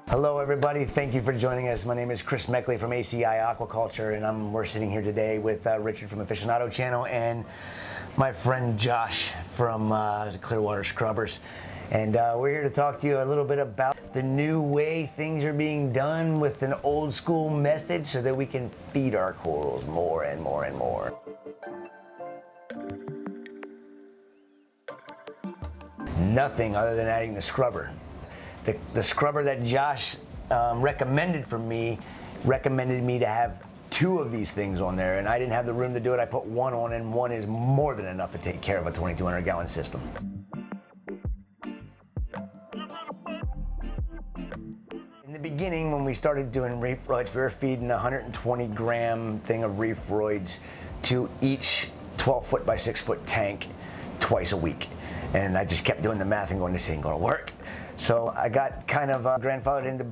Hello everybody, thank you for joining us. My name is Chris Meckley from ACI Aquaculture, and we're sitting here today with Richard from Aficionado Channel and my friend Josh from Clearwater Scrubbers. And we're here to talk to you a little bit about the new way things are being done with an old school method so that we can feed our corals more and more and more. Nothing other than adding the scrubber. The scrubber that Josh recommended for me recommended me to have 2 of these things on there, and I didn't have the room to do it. I put 1 on, and 1 is more than enough to take care of a 2,200 gallon system. In the beginning, when we started doing Reef Rights, we were feeding a 120 gram thing of Reef Rights to each 12-foot by 6-foot tank twice a week. And I just kept doing the math and going, this ain't gonna work. So I got kind of grandfathered into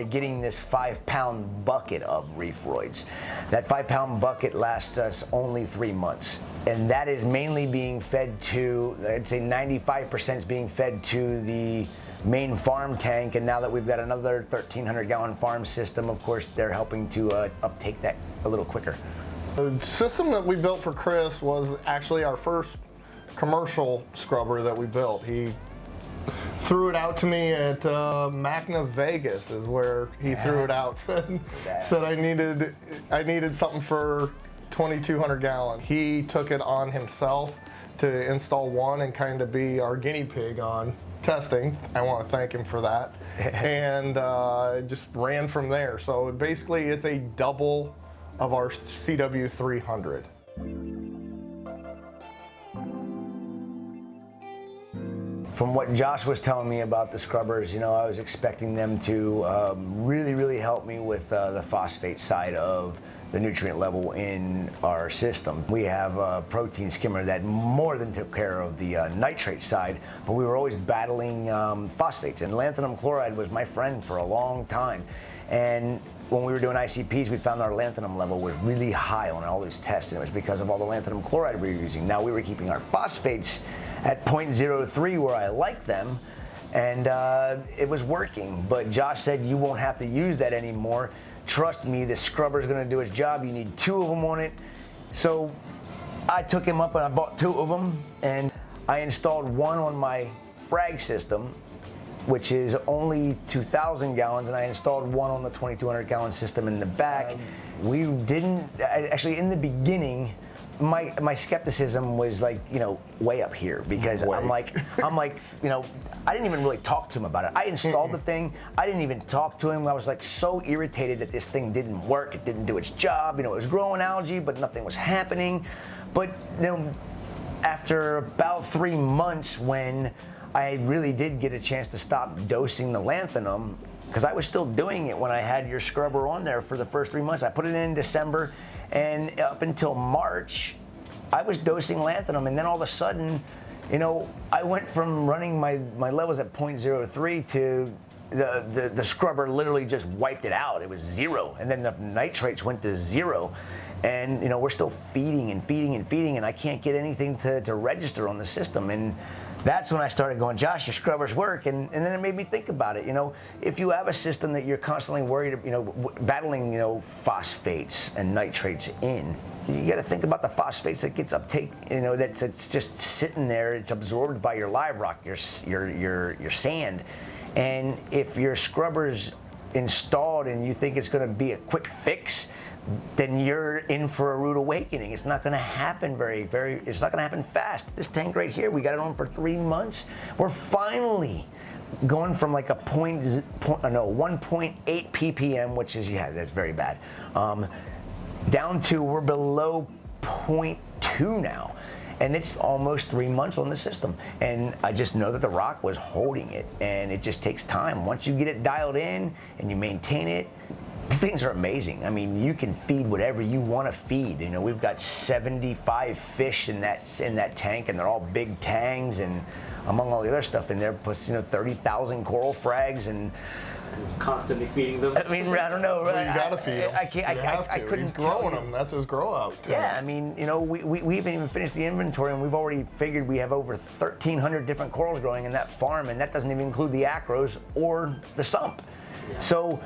getting this 5-pound bucket of Reef Rights. That 5-pound bucket lasts us only 3 months. And that is mainly being fed to, I'd say 95% is being fed to the main farm tank. And now that we've got another 1,300 gallon farm system, of course, they're helping to uptake that a little quicker. The system that we built for Chris was actually our first commercial scrubber that we built. He threw it out to me at Magna Vegas is where he threw it out. Said I needed something for 2,200 gallon. He took it on himself to install one and kind of be our guinea pig on testing. I want to thank him for that. And just ran from there. So basically it's a double of our CW300. From what Josh was telling me about the scrubbers, you know, I was expecting them to really help me with the phosphate side of the nutrient level in our system. We have a protein skimmer that more than took care of the nitrate side, but we were always battling phosphates, and lanthanum chloride was my friend for a long time. And when we were doing ICPs, we found our lanthanum level was really high on all these tests, and it was because of all the lanthanum chloride we were using. Now we were keeping our phosphates at 0.03 where I like them, and it was working. But Josh said, you won't have to use that anymore. Trust me, the scrubber's gonna do its job. You need 2 of them on it. So I took him up and I bought 2 of them, and I installed one on my frag system, which is only 2,000 gallons, and I installed one on the 2,200 gallon system in the back. We didn't, actually in the beginning, my skepticism was like, you know, way up here, because I'm like, you know, I didn't even really talk to him about it. I installed the thing, I didn't even talk to him. I was like so irritated that this thing didn't work, it didn't do its job. You know, it was growing algae, but nothing was happening. But you know, after about 3 months, when I really did get a chance to stop dosing the lanthanum, because I was still doing it when I had your scrubber on there for the first 3 months. I put it in December, and up until March, I was dosing lanthanum, and then all of a sudden, you know, I went from running my levels at 0.03 to the scrubber literally just wiped it out. It was 0, and then the nitrates went to 0. And you know, we're still feeding and feeding and feeding, and I can't get anything to register on the system. And that's when I started going, Josh, your scrubbers work. And then it made me think about it. You know, if you have a system that you're constantly worried, you know, battling, you know, phosphates and nitrates in, you got to think about the phosphates that gets uptake. You know, it's just sitting there. It's absorbed by your live rock, your sand. And if your scrubber's installed and you think it's going to be a quick fix, then you're in for a rude awakening. It's not gonna happen it's not gonna happen fast. This tank right here, we got it on for 3 months. We're finally going from like a 1.8 ppm, which is, yeah, that's very bad, down to we're below 0.2 now. And it's almost 3 months on the system. And I just know that the rock was holding it, and it just takes time. Once you get it dialed in and you maintain it, things are amazing. I mean, you can feed whatever you want to feed. You know, we've got 75 fish in that tank, and they're all big tangs, and among all the other stuff in there, plus, you know, 30,000 coral frags, and constantly feeding them? I mean, I don't know. Well, you gotta feed him. I can't. I couldn't. He's growing tell them. That's his grow out. Yeah, I mean, you know, we haven't even finished the inventory, and we've already figured we have over 1,300 different corals growing in that farm, and that doesn't even include the acros or the sump. Yeah. So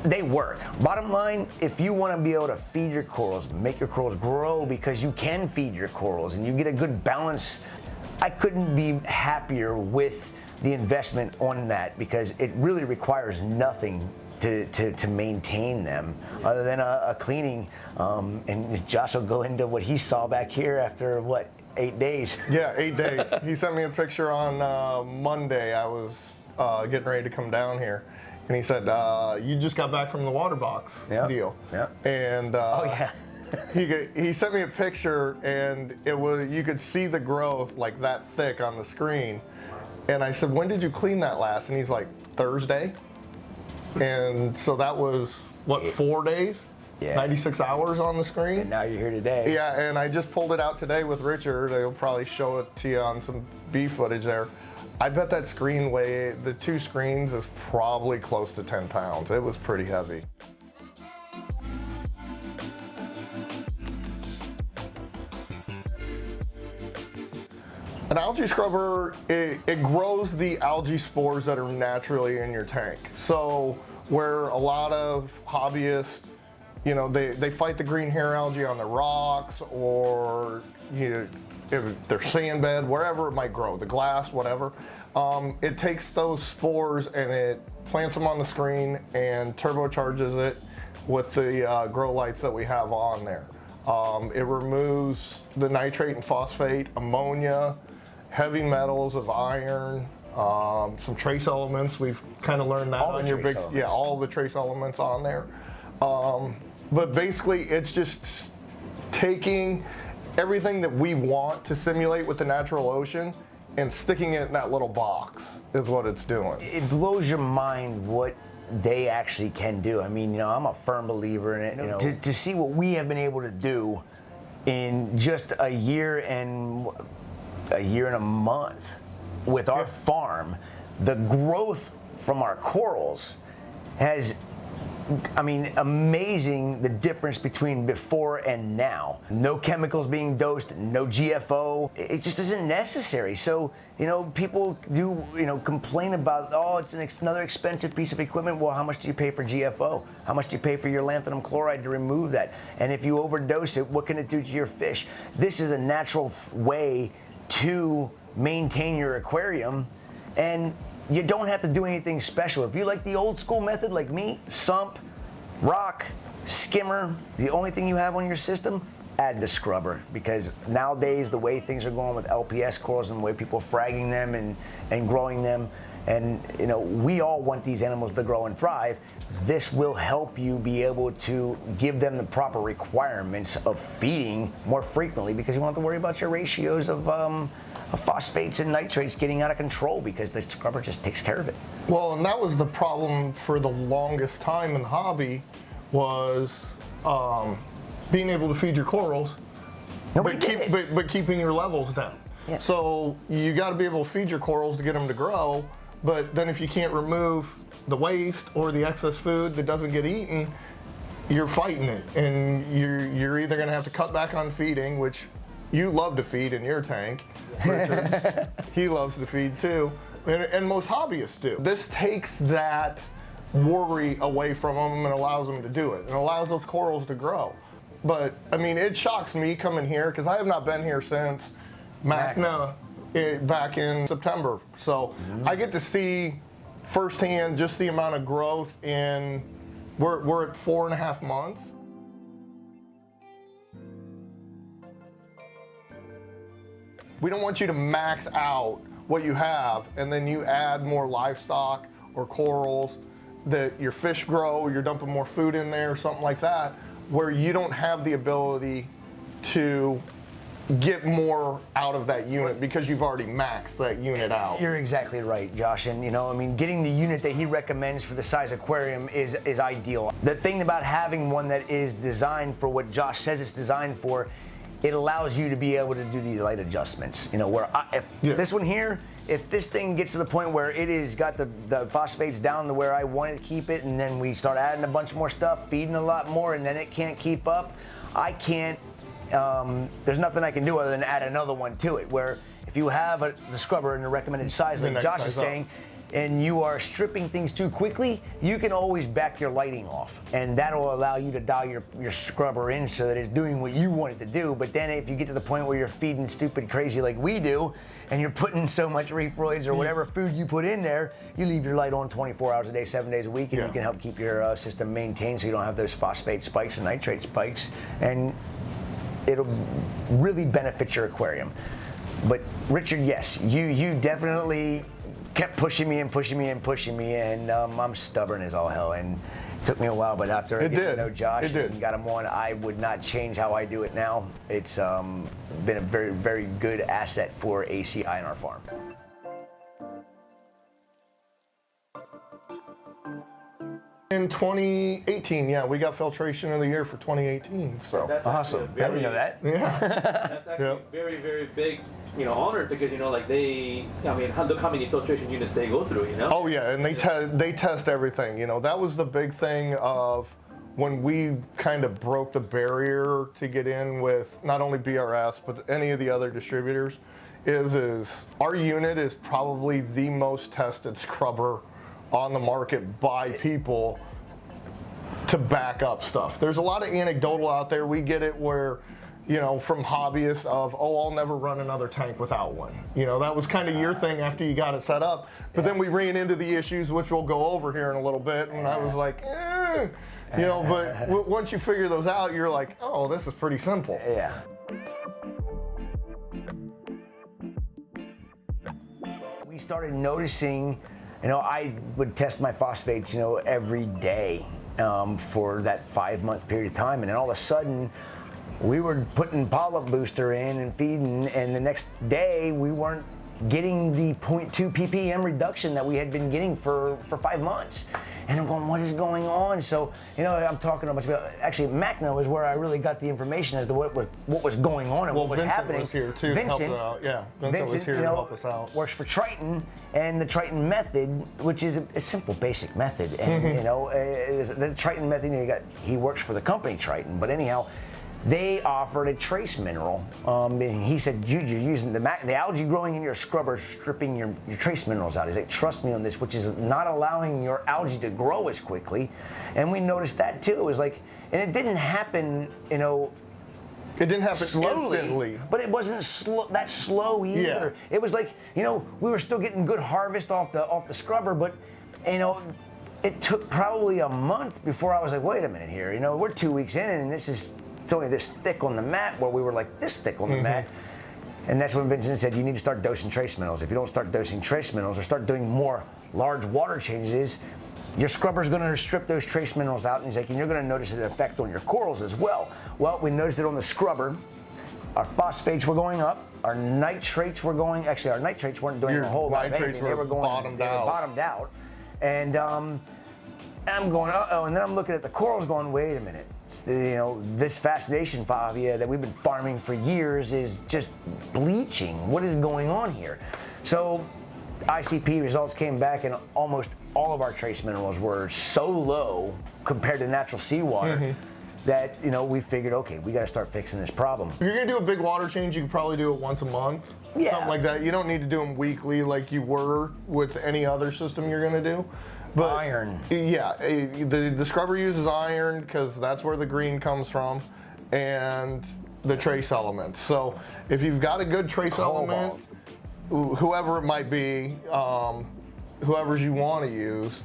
they work. Bottom line, if you want to be able to feed your corals, make your corals grow, because you can feed your corals and you get a good balance, I couldn't be happier with the investment on that, because it really requires nothing to maintain them other than a cleaning. And Josh will go into what he saw back here after, what, 8 days? Yeah, 8 days. He sent me a picture on Monday. I was getting ready to come down here. And he said, you just got back from the water box deal. Yeah. And oh, yeah. he sent me a picture, and it was, you could see the growth like that thick on the screen. And I said, when did you clean that last? And he's like, Thursday. And so that was, what, 4 days? Yeah. 96 hours on the screen. And now you're here today. Yeah, and I just pulled it out today with Richard. He'll probably show it to you on some bee footage there. I bet that screen weighed, the 2 screens is probably close to 10 pounds. It was pretty heavy. An algae scrubber, it grows the algae spores that are naturally in your tank. So where a lot of hobbyists, you know, they fight the green hair algae on the rocks, or, you know, if they're sand bed, wherever it might grow, the glass, whatever. It takes those spores and it plants them on the screen and turbocharges it with the grow lights that we have on there. It removes the nitrate and phosphate, ammonia, heavy metals of iron, some trace elements. We've kind of learned that all on your big, elements. yeah, all the trace elements on there. But basically, it's just taking everything that we want to simulate with the natural ocean and sticking it in that little box is what it's doing. It blows your mind what they actually can do. I mean, you know, I'm a firm believer in it. You know, to see what we have been able to do in just a year and a month with our farm, the growth from our corals has, I mean, amazing, the difference between before and now. No chemicals being dosed, no GFO. It just isn't necessary. So, you know, people do, you know, complain about, oh, it's another expensive piece of equipment. Well, how much do you pay for GFO? How much do you pay for your lanthanum chloride to remove that? And if you overdose it, what can it do to your fish? This is a natural way to maintain your aquarium, and you don't have to do anything special. If you like the old school method like me, sump, rock, skimmer, the only thing you have on your system, add the scrubber. Because nowadays, the way things are going with LPS corals and the way people are fragging them and growing them, and you know, we all want these animals to grow and thrive. This will help you be able to give them the proper requirements of feeding more frequently, because you won't have to worry about your ratios of phosphates and nitrates getting out of control, because the scrubber just takes care of it. Well, and that was the problem for the longest time in the hobby, was being able to feed your corals, but keeping your levels down. Yeah. So you got to be able to feed your corals to get them to grow, but then if you can't remove the waste or the excess food that doesn't get eaten, you're fighting it, and you're either going to have to cut back on feeding, which you love to feed in your tank. Richard, he loves to feed too, and most hobbyists do. This takes that worry away from them and allows them to do it, and allows those corals to grow. But I mean, it shocks me coming here, because I have not been here since Meckley back in September. So I get to see firsthand just the amount of growth in, we're at 4.5 months. We don't want you to max out what you have and then you add more livestock or corals that your fish grow, you're dumping more food in there, something like that, where you don't have the ability to get more out of that unit because you've already maxed that unit out. You're exactly right, Josh. And you know, I mean, getting the unit that he recommends for the size aquarium is ideal. The thing about having one that is designed for what Josh says it's designed for, it allows you to be able to do these light adjustments. You know, where this one here, if this thing gets to the point where it is got the phosphates down to where I want to keep it, and then we start adding a bunch more stuff, feeding a lot more, and then it can't keep up, I can't, there's nothing I can do other than add another one to it. Where if you have the scrubber in the recommended size, like Josh is saying, and you are stripping things too quickly, you can always back your lighting off, and that'll allow you to dial your scrubber in so that it's doing what you want it to do. But then if you get to the point where you're feeding stupid crazy like we do, and you're putting so much Reef Rights or whatever food you put in there, you leave your light on 24 hours a day, 7 days a week, and you can help keep your system maintained so you don't have those phosphate spikes and nitrate spikes, and it'll really benefit your aquarium. But Richard, yes, you definitely kept pushing me, and I'm stubborn as all hell, and it took me a while, but after I get to know Josh and got him on, I would not change how I do it now. It's been a very, very good asset for ACI and our farm. In 2018, we got Filtration of the Year for 2018. So that's awesome! I didn't know that. Yeah, that's actually very, very big. Honor, because like look how many filtration units they go through. Oh yeah, and they test everything. That was the big thing of when we kind of broke the barrier to get in with not only BRS but any of the other distributors. Is our unit is probably the most tested scrubber on the market by people to back up stuff. There's a lot of anecdotal out there. We get it where, from hobbyists of, I'll never run another tank without one. That was kind of your thing after you got it set up. But then we ran into the issues, which we'll go over here in a little bit, and I was like, but once you figure those out, you're like, oh, this is pretty simple. Yeah. We started noticing, I would test my phosphates, every day for that 5-month period of time, and then all of a sudden, we were putting polyp booster in and feeding, and the next day we weren't getting the 0.2 ppm reduction that we had been getting for 5 months. And I'm going, what is going on? So, I'm talking about, actually, Meckley was where I really got the information as to what was going on and what was happening. Was here too. Vincent to help out. Vincent was here to help us out. Works for Triton, and the Triton method, which is a simple, basic method. And the Triton method, he works for the company Triton, but anyhow, they offered a trace mineral. And he said, you're using the algae growing in your scrubber, stripping your trace minerals out. He's like, trust me on this, which is not allowing your algae to grow as quickly. And we noticed that too. It was like, and it didn't happen, it didn't happen slowly, instantly. But it wasn't that slow either. Yeah. It was like, we were still getting good harvest off the scrubber, but it took probably a month before I was like, wait a minute here. We're 2 weeks in, and it's only this thick on the mat, where we were like this thick on the mat. And that's when Vincent said, you need to start dosing trace minerals. If you don't start dosing trace minerals or start doing more large water changes, your scrubber's going to strip those trace minerals out. And he's like, and you're going to notice an effect on your corals as well. Well, we noticed it on the scrubber. Our phosphates were going up. Our nitrates were going, actually our nitrates weren't doing a whole lot of anything. They were bottomed out. And I'm going, uh-oh, and then I'm looking at the corals going, wait a minute. This fascination fobia that we've been farming for years is just bleaching. What is going on here? So ICP results came back, and almost all of our trace minerals were so low compared to natural seawater that we figured, okay, we got to start fixing this problem. If you're gonna do a big water change, you can probably do it once a month, something like that. You don't need to do them weekly like you were with any other system you're gonna do. But iron. Yeah, the scrubber uses iron because that's where the green comes from, and the trace elements. So if you've got a good trace element, whoever it might be, whoever's you want to use,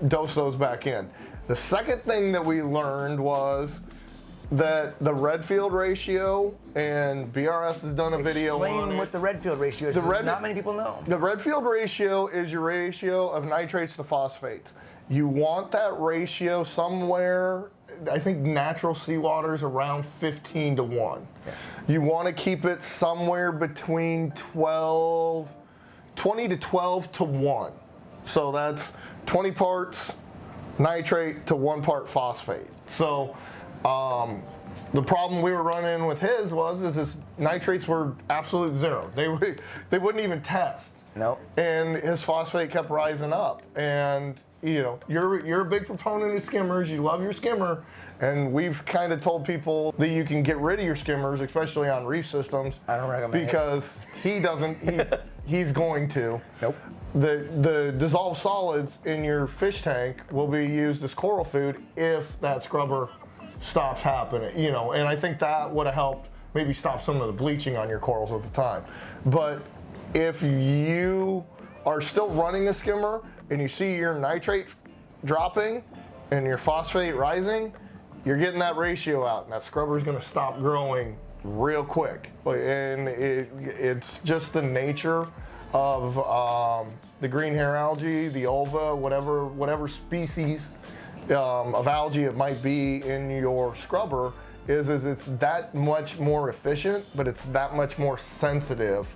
dose those back in. The second thing that we learned was that the Redfield ratio, and BRS has done a video on it. Explain what the Redfield ratio is, not many people know. The Redfield ratio is your ratio of nitrates to phosphates. You want that ratio somewhere, I think natural seawater is around 15 to 1. Yes. You want to keep it somewhere between 20 to 12 to 1. So that's 20 parts nitrate to 1 part phosphate. So the problem we were running with his is his nitrates were absolute zero. They wouldn't even test. Nope. And his phosphate kept rising up. And you know, you're a big proponent of skimmers. You love your skimmer, and we've kind of told people that you can get rid of your skimmers, especially on reef systems. I don't recommend because he doesn't. He's going to. Nope. The dissolved solids in your fish tank will be used as coral food if that scrubber stops happening. You know, and I think that would have helped maybe stop some of the bleaching on your corals at the time. But if you are still running a skimmer and you see your nitrate dropping and your phosphate rising, you're getting that ratio out, and that scrubber is going to stop growing real quick. And it's just the nature of the green hair algae, the ulva, whatever species of algae it might be in your scrubber, is it's that much more efficient, but it's that much more sensitive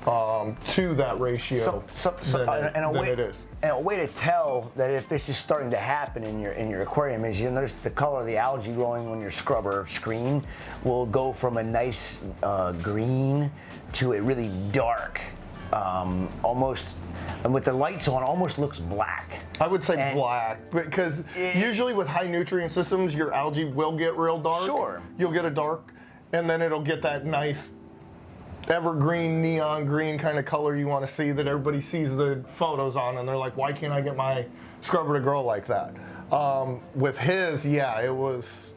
to that ratio than it is. And a way to tell that if this is starting to happen in your aquarium is you notice the color of the algae growing on your scrubber screen will go from a nice green to a really dark, almost, and with the lights on, almost looks black. I would say black, because usually with high nutrient systems, your algae will get real dark. Sure. You'll get a dark, and then it'll get that nice evergreen, neon green kind of color you want to see that everybody sees the photos on, and they're like, why can't I get my scrubber to grow like that? With his, yeah, it was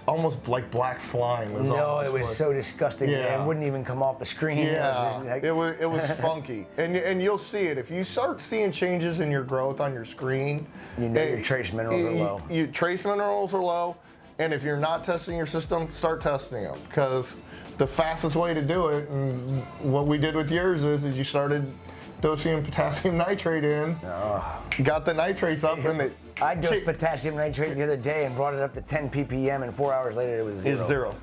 almost like black slime. No, it was so disgusting. Yeah. It wouldn't even come off the screen. Yeah, it was funky. And you'll see it. If you start seeing changes in your growth on your screen, you know your trace minerals are low. Your trace minerals are low, and if you're not testing your system, start testing them, because the fastest way to do it, and what we did with yours is you started dosing potassium nitrate in, got the nitrates up, and I dosed potassium nitrate the other day and brought it up to 10 ppm, and 4 hours later it was zero. It's zero.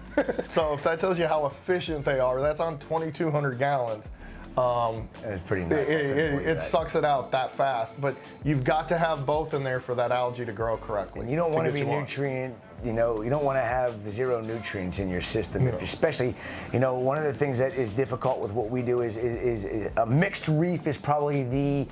So if that tells you how efficient they are, that's on 2,200 gallons. It's pretty nice. It sucks it out that fast, but you've got to have both in there for that algae to grow correctly. And you don't want to be nutrient, you don't want to have zero nutrients in your system. If especially, one of the things that is difficult with what we do is a mixed reef is probably the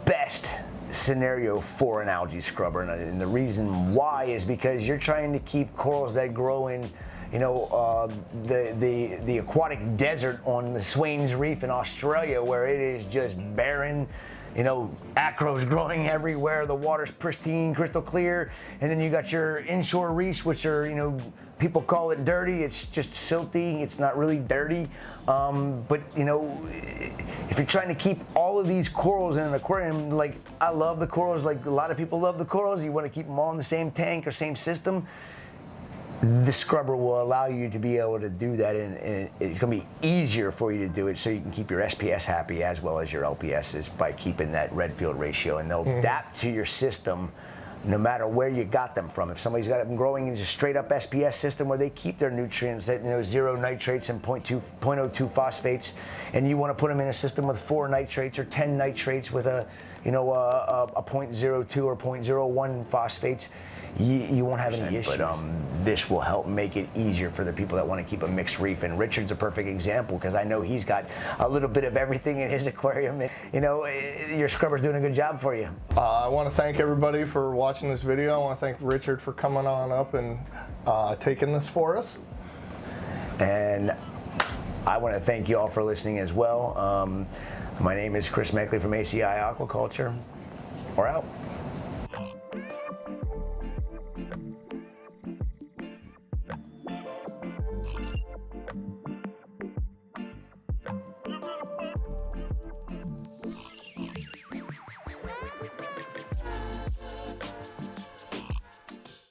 best scenario for an algae scrubber, and the reason why is because you're trying to keep corals that grow in the aquatic desert on the Swains Reef in Australia, where it is just barren, acros growing everywhere, the water's pristine, crystal clear, and then you got your inshore reefs, which are, people call it dirty, it's just silty, it's not really dirty, but if you're trying to keep all of these corals in an aquarium, like I love the corals, like a lot of people love the corals, you want to keep them all in the same tank or same system, the scrubber will allow you to be able to do that, and it's going to be easier for you to do it, so you can keep your SPS happy as well as your LPSs by keeping that red field ratio, and they'll adapt to your system no matter where you got them from. If somebody's got them growing in just straight up SPS system where they keep their nutrients at zero nitrates and 0.02 phosphates, and you want to put them in a system with 4 nitrates or 10 nitrates with a 0.02 or 0.01 phosphates, you won't have any issues. But this will help make it easier for the people that want to keep a mixed reef. And Richard's a perfect example, because I know he's got a little bit of everything in his aquarium. Your scrubber's doing a good job for you. I want to thank everybody for watching this video. I want to thank Richard for coming on up and taking this for us. And I want to thank you all for listening as well. My name is Chris Meckley from ACI Aquaculture. We're out.